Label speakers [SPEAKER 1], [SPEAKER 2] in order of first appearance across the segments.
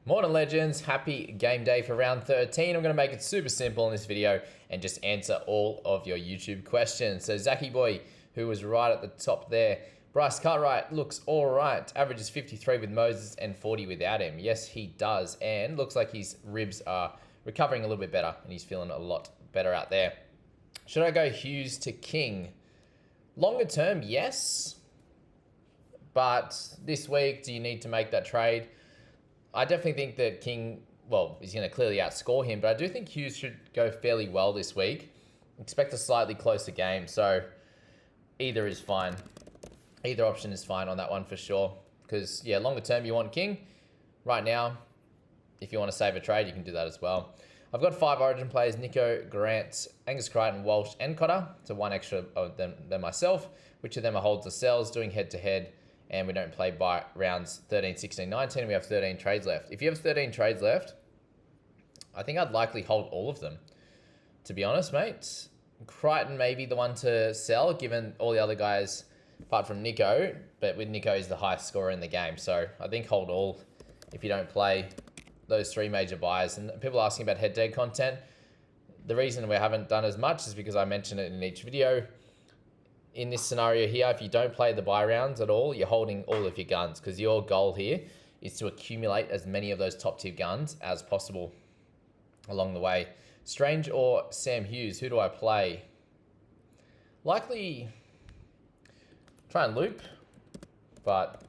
[SPEAKER 1] Morning Legends, happy game day for round 13. I'm going to make it super simple in this video and just answer all of your YouTube questions. So Zachy Boy, who was right at the top there. Bryce Cartwright looks all right. Average is 53 with Moses and 40 without him. Yes, he does. And looks like his ribs are recovering a little bit better and he's feeling a lot better out there. Should I go Hughes to King? Longer term, yes. But this week, do you need to make that trade? I definitely think that King, well, he's going to clearly outscore him, but I do think Hughes should go fairly well this week. Expect a slightly closer game, so either is fine. Either option is fine on that one for sure. Because, yeah, longer term, you want King. Right now, if you want to save a trade, you can do that as well. I've got 5 Origin players: Nico, Grant, Angus Crichton, Walsh, and Cotter. So one extra of them than myself. Which of them are holds or sells, doing head-to-head. And we don't play by rounds 13, 16, 19. We have 13 trades left. If you have 13 trades left, I think I'd likely hold all of them, to be honest, mate. Crichton may be the one to sell, given all the other guys, apart from Nico. But with Nico, he's the highest scorer in the game. So I think hold all if you don't play those 3 major buys. And people asking about head-to-head content. The reason we haven't done as much is because I mentioned it in each video. In this scenario here, if you don't play the buy rounds at all, you're holding all of your guns because your goal here is to accumulate as many of those top tier guns as possible along the way. Strange or Sam Hughes, who do I play? Likely try and loop, but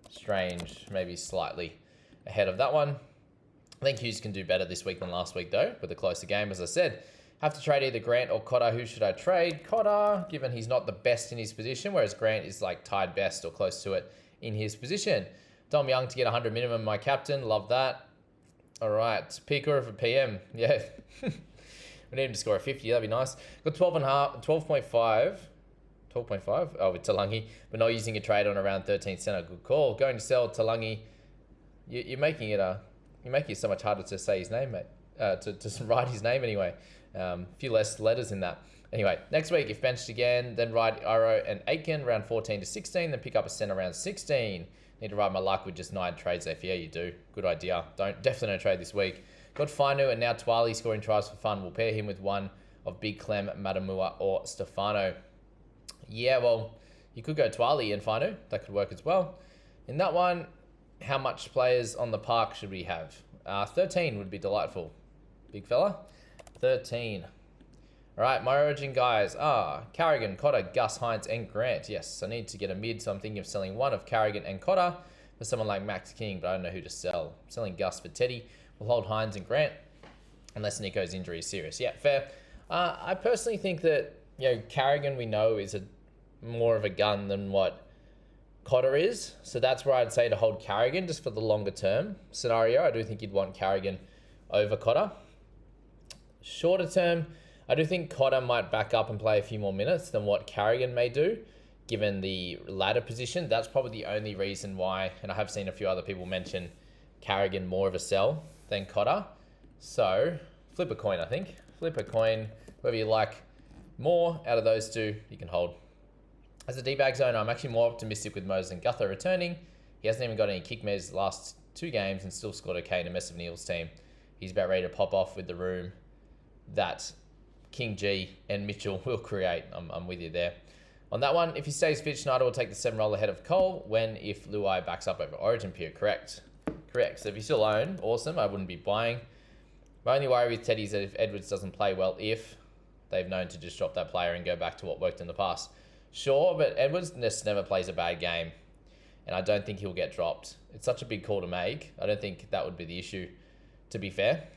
[SPEAKER 1] Strange maybe slightly ahead of that one. I think Hughes can do better this week than last week though, with a closer game, as I said. Have to trade either Grant or Cotter. Who should I trade? Cotter, given he's not the best in his position, whereas Grant is like tied best or close to it in his position. Dom Young to get 100 minimum, my captain. Love that. All right. Pico for PM. Yeah. We need him to score a 50. That'd be nice. Got 12.5. 12.5? Oh, with Talangi. But not using a trade on around 13 center. Good call. Going to sell Talangi. You're making it so much harder to say his name, mate. To write his name anyway. A few less letters in that. Anyway, next week, if benched again, then ride Iro and Aiken round 14 to 16, then pick up a center round 16. Need to ride my luck with just 9 trades there. Yeah, you do. Good idea. Definitely don't trade this week. Got Finu and now Twali scoring tries for fun. We'll pair him with one of Big Clem, Matamua, or Stefano. Yeah, well, you could go Twali and Finu. That could work as well. In that one, how much players on the park should we have? 13 would be delightful. Big fella. 13. All right, my Origin guys are Carrigan, Cotter, Gus, Hines, and Grant. Yes, I need to get a mid, so I'm thinking of selling one of Carrigan and Cotter for someone like Max King, but I don't know who to sell. I'm selling Gus for Teddy. We'll hold Hines and Grant, unless Nico's injury is serious. Yeah, fair. I personally think that, Carrigan we know is more of a gun than what Cotter is, so that's where I'd say to hold Carrigan just for the longer term scenario. I do think you'd want Carrigan over Cotter. Shorter term, I do think Cotter might back up and play a few more minutes than what Carrigan may do, given the ladder position. That's probably the only reason why, and I have seen a few other people mention Carrigan more of a sell than Cotter. So, flip a coin, I think. Flip a coin, whoever you like more out of those two, you can hold. As a D-bag zone, I'm actually more optimistic with Moses and Gutho returning. He hasn't even got any kick measures the last 2 games and still scored okay in a mess of Neil's team. He's about ready to pop off with the room that King G and Mitchell will create. I'm with you there. On that one, if he stays fit, Schneider will take the 7 roll ahead of Cole if Luai backs up over Origin period. Correct. So if you still own, awesome. I wouldn't be buying. My only worry with Teddy is that if Edwards doesn't play well, if they've known to just drop that player and go back to what worked in the past. Sure, but Edwards just never plays a bad game. And I don't think he'll get dropped. It's such a big call to make. I don't think that would be the issue, to be fair.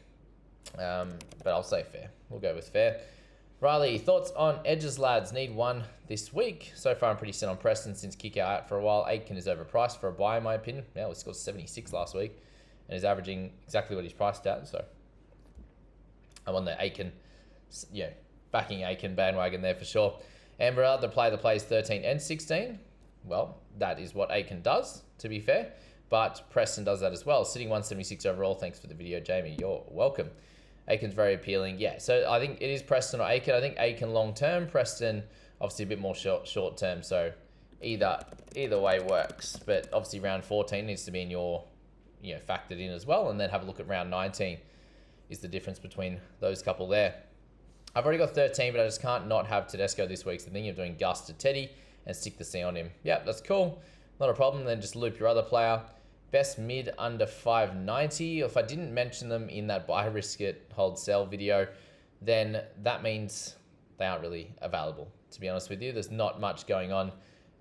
[SPEAKER 1] But I'll say fair. We'll go with fair. Riley, thoughts on edges, lads? Need one this week. So far, I'm pretty set on Preston since kick out for a while. Aiken is overpriced for a buy, in my opinion. Yeah, he scored 76 last week and is averaging exactly what he's priced at. So I'm on the Aiken, backing Aiken bandwagon there for sure. Amber, the plays 13 and 16. Well, that is what Aiken does, to be fair. But Preston does that as well. Sitting 176 overall. Thanks for the video, Jamie. You're welcome. Aiken's very appealing. Yeah, so I think it is Preston or Aiken. I think Aiken long term, Preston obviously a bit more short term. So either way works. But obviously round 14 needs to be in your factored in as well, and then have a look at round 19 is the difference between those couple there. I've already got 13, but I just can't not have Tedesco this week, so I'm thinking of doing Gus to Teddy and stick the C on him. Yeah, that's cool. Not a problem. Then just loop your other player. Best mid under 590. If I didn't mention them in that buy, risk it, hold, sell video, then that means they aren't really available, to be honest with you. There's not much going on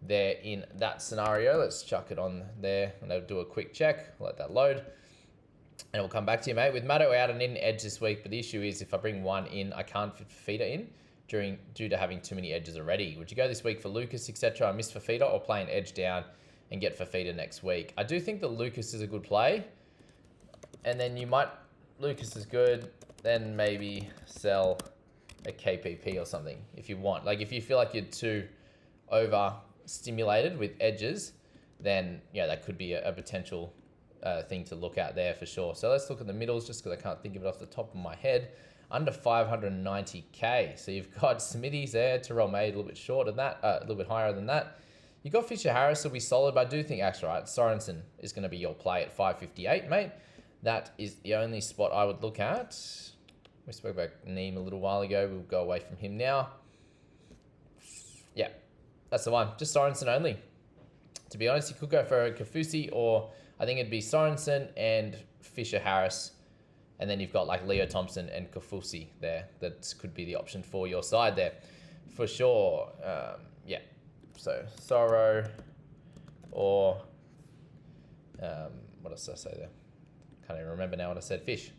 [SPEAKER 1] there in that scenario. Let's chuck it on there and I'll do a quick check. Let that load. And we'll come back to you, mate. With Matto out, I need an edge this week, but the issue is if I bring one in, I can't fit Fafita in due to having too many edges already. Would you go this week for Lucas, etc.? I miss Fafita, or play an edge down and get Fafita next week? I do think that Lucas is a good play. And then Lucas is good, then maybe sell a KPP or something if you want. Like if you feel like you're too overstimulated with edges, then yeah, that could be a potential thing to look at there for sure. So let's look at the middles just because I can't think of it off the top of my head. Under 590k. So you've got Smithies there, Terrell May a little bit short of that, a little bit higher than that. You've got Fisher Harris will be solid, but I do think actually right, Sorensen is going to be your play at 558, mate. That is the only spot I would look at. We spoke about Neem a little while ago. We'll go away from him now. Yeah, that's the one. Just Sorensen only. To be honest, you could go for a Kafusi, or I think it'd be Sorensen and Fisher Harris. And then you've got like Leo Thompson and Kafusi there. That could be the option for your side there. For sure. Yeah. So, Sorrow or... what else did I say there? Can't even remember now what I said. Fish.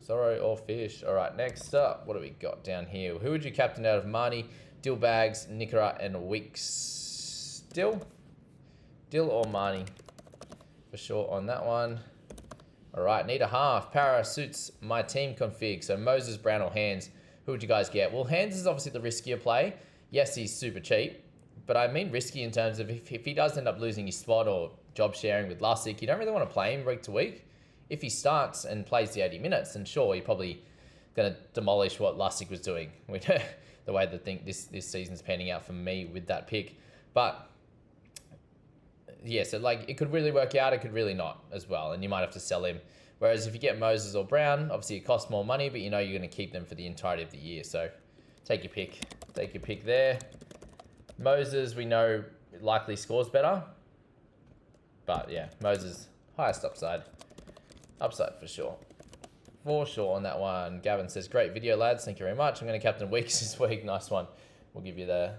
[SPEAKER 1] Sorrow or Fish. All right, next up, what do we got down here? Who would you captain out of Marnie, Dillbags, Nickera, and Weeks? Dill or Marnie? For sure on that one. All right, need a half. Para suits my team config. So Moses, Brown, or Hands. Who would you guys get? Well, Hands is obviously the riskier play. Yes, he's super cheap, but I mean risky in terms of if he does end up losing his spot or job sharing with Lussick, you don't really want to play him week to week. If he starts and plays the 80 minutes, then sure, you're probably going to demolish what Lussick was doing. The way that this season's panning out for me with that pick. But yeah, so like it could really work out, it could really not as well, and you might have to sell him. Whereas if you get Moses or Brown, obviously it costs more money, but you know you're going to keep them for the entirety of the year. So take your pick. Take your pick there. Moses, we know likely scores better. But yeah, Moses, highest upside. Upside for sure. For sure on that one. Gavin says, great video, lads. Thank you very much. I'm going to captain Weeks this week. Nice one. We'll give you the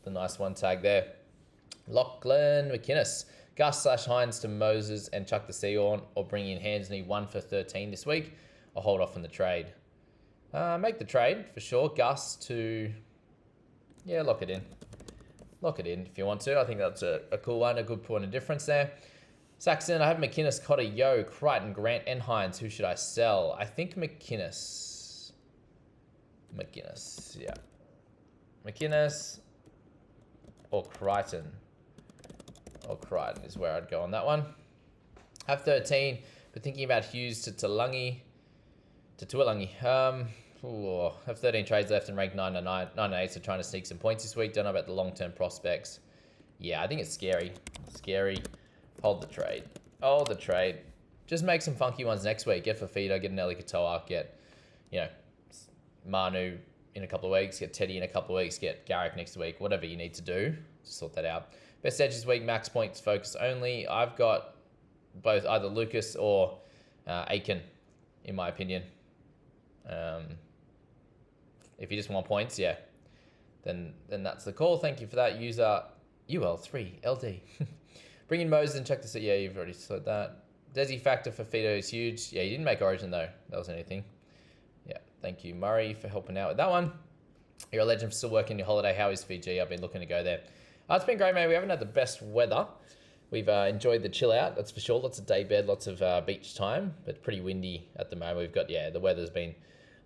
[SPEAKER 1] nice one tag there. Lachlan McInnes. Gus / Hines to Moses and chuck the C on, or bring in Hands. Need 1 for 13 this week. I'll hold off on the trade. Make the trade for sure. Gus to... Yeah, lock it in. Lock it in if you want to. I think that's a cool one, a good point of difference there. Saxon, I have McInnes, Cotter, Yo, Crichton, Grant, and Hines. Who should I sell? I think McInnes. Yeah. McInnes or Crichton. Or Crichton is where I'd go on that one. Have 13, but thinking about Hughes to Tuilagi. Have 13 trades left and ranked 9 and 8, so trying to sneak some points this week. Don't know about the long-term prospects. Yeah, I think it's scary. Hold the trade. Just make some funky ones next week. Get Fafita, get an Eli Katoa, get, Manu in a couple of weeks, get Teddy in a couple of weeks, get Garrick next week. Whatever you need to do to sort that out. Best edge this week, max points focus only. I've got both either Lucas or Aiken, in my opinion. If you just want points, yeah, then that's the call. Thank you for that, user UL3LD. Bring in Moses and check this out. Yeah, you've already said that. Desi factor for Fido is huge. Yeah, you didn't make Origin though. That was anything. Yeah, thank you, Murray, for helping out with that one. You're a legend for still working your holiday. How is Fiji? I've been looking to go there. It's been great, man. We haven't had the best weather. We've enjoyed the chill out, that's for sure. Lots of day bed, lots of beach time, but pretty windy at the moment. We've got, the weather's been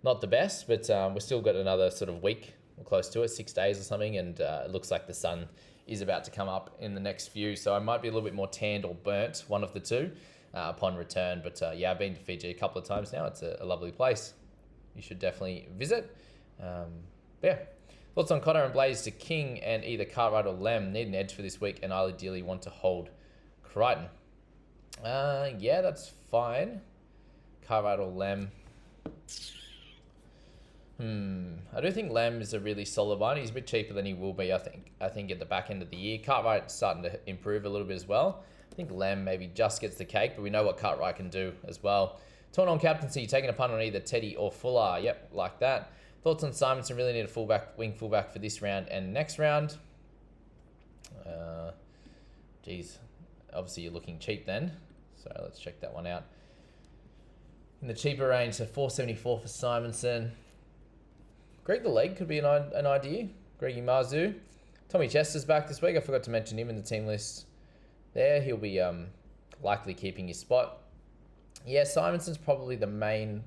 [SPEAKER 1] not the best, but we've still got another sort of week or close to it, 6 days or something, and it looks like the sun is about to come up in the next few, so I might be a little bit more tanned or burnt, one of the two, upon return. But I've been to Fiji a couple of times now. It's a lovely place. You should definitely visit. Thoughts on Connor and Blaze to King and either Cartwright or Lem. Need an edge for this week, and I ideally want to hold Crichton. Yeah, that's fine. Cartwright or Lem. I do think Lem is a really solid one. He's a bit cheaper than he will be, I think. I think at the back end of the year. Cartwright's starting to improve a little bit as well. I think Lem maybe just gets the cake, but we know what Cartwright can do as well. Torn on captaincy, taking a punt on either Teddy or Fuller. Yep, like that. Thoughts on Simonson? Really need a fullback, wing fullback for this round and next round. Geez, obviously you're looking cheap then. So let's check that one out. In the cheaper range, so 474 for Simonson. Greg the Leg could be an idea. Greggy Marzu. Tommy Chester's back this week. I forgot to mention him in the team list there. He'll be likely keeping his spot. Yeah, Simonson's probably the main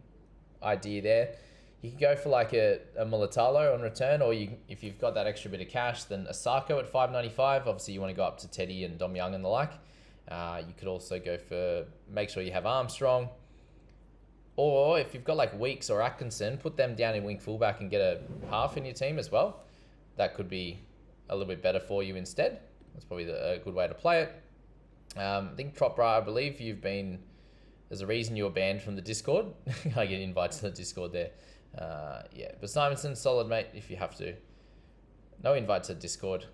[SPEAKER 1] idea there. You can go for like a Mulatalo on return, or if you've got that extra bit of cash, then a Sarko at 595. Obviously, you want to go up to Teddy and Dom Young and the like. You could also go for, make sure you have Armstrong. Or if you've got like Weeks or Atkinson, put them down in wing fullback and get a half in your team as well. That could be a little bit better for you instead. That's probably a good way to play it. I think Tropra, I believe there's a reason you were banned from the Discord. I get invited to the Discord there. Yeah, but Simonson, solid mate if you have to. No invite to Discord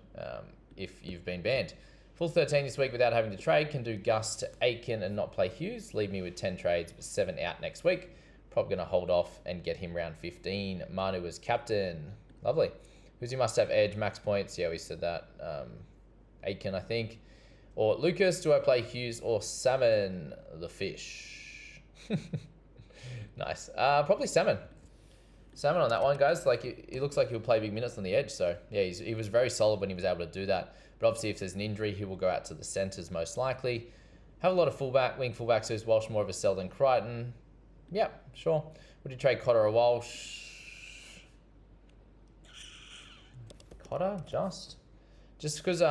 [SPEAKER 1] if you've been banned. Full 13 this week without having to trade. Can do Gus to Aiken and not play Hughes. Leave me with 10 trades, but 7 out next week. Probably going to hold off and get him round 15. Manu as captain. Lovely. Who's your must-have edge? Max points. Yeah, we said that. Aiken, I think. Or Lucas, do I play Hughes or Salmon the fish? Nice. Probably Salmon. Salmon on that one, guys. Like, it looks like he'll play big minutes on the edge. So, yeah, he was very solid when he was able to do that. But obviously, if there's an injury, he will go out to the centres most likely. Have a lot of wing fullbacks, so is Walsh more of a sell than Crichton? Yeah, sure. Would you trade Cotter or Walsh? Cotter, just because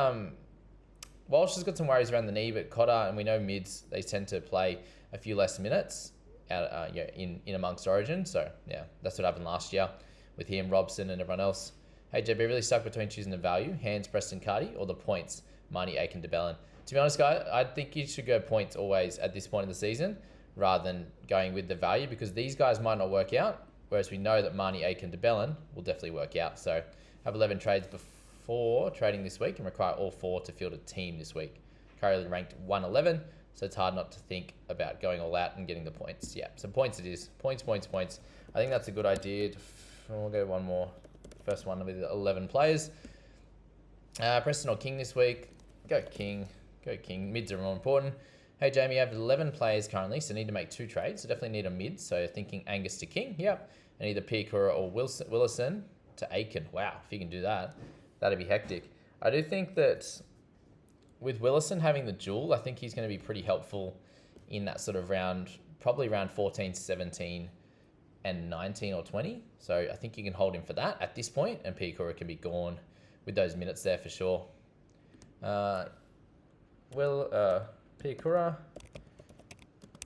[SPEAKER 1] Walsh has got some worries around the knee, but Cotter, and we know mids, they tend to play a few less minutes out, in amongst Origin. So, yeah, that's what happened last year with him, Robson, and everyone else. Hey, JB, really stuck between choosing the value, Hands, Preston Cardi, or the points, Marnie, Aiken, DeBellin. To be honest, guys, I think you should go points always at this point in the season rather than going with the value, because these guys might not work out, whereas we know that Marnie, Aiken, DeBellin will definitely work out. So have 11 trades before trading this week and require all 4 to field a team this week. Currently ranked 111, so it's hard not to think about going all out and getting the points. Yeah, so points it is. Points. I think that's a good idea. We'll go one more. First one with 11 players. Preston or King this week. Go King. Mids are more important. Hey, Jamie, I have 11 players currently, so need to make 2 trades. So definitely need a mid. So thinking Angus to King. Yep. And either Piakura or Willison to Aiken. Wow, if you can do that, that'd be hectic. I do think that with Willison having the duel, I think he's going to be pretty helpful in that sort of round, probably round 14, 17, and 19 or 20. So I think you can hold him for that at this point, and Piakura can be gone with those minutes there for sure. Piakura,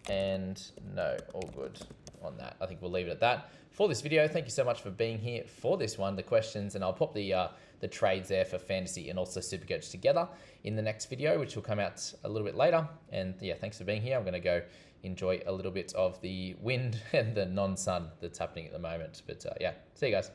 [SPEAKER 1] and no, all good on that. I think we'll leave it at that for this video. Thank you so much for being here for this one, the questions, and I'll pop the trades there for fantasy and also Supercoach together in the next video, which will come out a little bit later. And yeah, thanks for being here. I'm going to go enjoy a little bit of the wind and the non-sun that's happening at the moment. But yeah, see you guys.